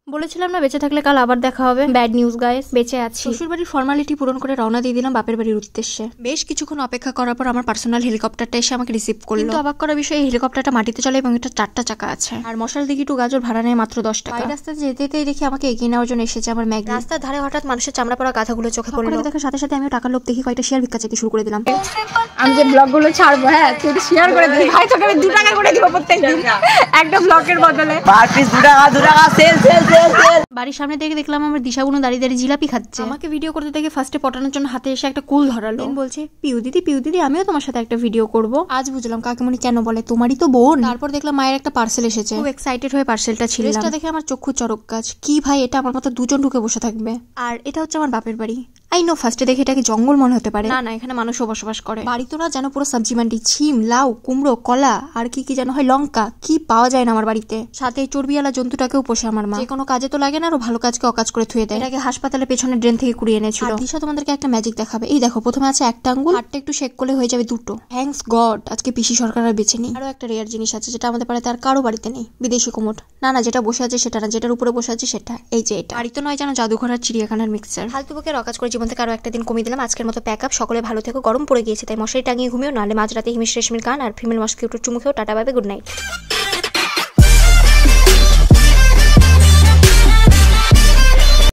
বলেছিলাম না বেঁচে থাকলে কাল আবার দেখা হবে। ব্যাড নিউজ গাইস, বেঁচে আছি। শ্বশুর বাড়ির ফর্মালিটি পূরণ করে রওনা দিয়ে দিলাম বাপের বাড়ির উদ্দেশ্যে। বেশ কিছুক্ষণ অপেক্ষা করার পর আমার পার্সোনাল হেলিকপ্টারটা এসে আমাকে রিসিভ করলো। কিন্তু অবাক করা বিষয়, এই হেলিকপ্টারটা মাটিতে চলে এবং এটা 4টা চাকা আছে। আর মশাল দিঘি টু গাজর ভাড়া নেয় মাত্র 10 টাকা। এই রাস্তাতে যেতে যেতেই দেখি আমাকে এগিয়ে নেওয়ার জন্য এসেছে আমার ম্যাগি। রাস্তার ধারে হঠাৎ মানুষের চামড়া পড়া গাধাগুলো চোখে পড়লো। দেখার সাথে সাথে আমি টাকার লোভ দেখি কয়টা শেয়ার ভিক্ষা চাইতে শুরু করে দিলাম। আমি যে ব্লগগুলো ছাড়বো, হ্যাঁ তুই শেয়ার করে দিবি ভাই, তোকে আমি 2 টাকা করে দিব প্রত্যেকদিন একটা ব্লগের বদলে। পার পিস 2 টাকা সেল সেল সেল সেল। বাড়ির সামনে থেকে দেখলাম আমার দিশাগুনো দাঁড়িয়ে দাঁড়িয়ে জিলাপি খাচ্ছে। আমাকে ভিডিও করতে দেখে ফার্স্টে পটানোর জন্য হাতে এসে একটা কুল ধরালো। বলছে পিউ দিদি আমিও তোমার সাথে একটা ভিডিও করব। আজ বুঝলাম কাকিমণি কেন বলে তোমারই তো বোন। তারপর দেখলাম মায়ের একটা পার্সেল এসেছে, খুব এক্সাইটেড হয়ে পার্সেলটা ছিলাম। ড্রেসটা দেখে আমার চক্ষু চড়ক গাছ। কি ভাই, এটা আমার মতো দুজন ঢুকে বসে থাকবে। আর এটা হচ্ছে আমার বাপের বাড়ি। আই নো ফার্স্টে দেখে এটাকে জঙ্গল মনে হতে পারে, না এখানে মানুষও বসবাস করে। বাড়ি তো না, যেন পুরো সবজি মান্ডি। ছিম, লাউ, কুমড়ো, কলা আর কি কি যেন হয়, লঙ্কা, কি পাওয়া যায় না আমার বাড়িতে। সাথে চর্বিওয়ালা জন্তুটাকেও পোষে আমার মা। যে কোনো কাজে তো লাগে না, আরো ভালো কাজকে অকাজ করে থুয়ে দেয়। এটাকে হাসপাতালের পেছনে ড্রেন থেকে কুড়িয়ে এনেছিল। দিশা তোমাদেরকে একটা ম্যাজিক দেখাবে। এই দেখো, প্রথমে আছে একটা আঙ্গুল, হাতটা একটু শেক করলে হয়ে যাবে 2টো। থ্যাঙ্কস গড, আজকে পিসি সরকার আর বেঁচে নেই। আরো একটা রেয়ার জিনিস আছে যেটা আমাদের বাড়িতে আর কারো বাড়িতে নেই, বিদেশি কুমোট। না যেটা বসে আছে সেটা না, যেটার উপরে বসে আছে সেটা। এই যে এটা বাড়ি তো নয়, যেন জাদুঘর আর চিড়িয়াখানার মিক্সচার। ফালতুকে অকাজ করে জীবন থেকে আরো একটা দিন কমিয়ে দিলাম। আজকের মতো প্যাক আপ। সকলে ভালো থেকো। গরম পড়ে গিয়েছে তাই মশারি টাঙিয়ে ঘুমিও, নাহলে মাঝরাতে হিমিশ রেশমির গান আর ফিমেল মস্কিউটোর চুমুখেও। Tata, bye bye, good night.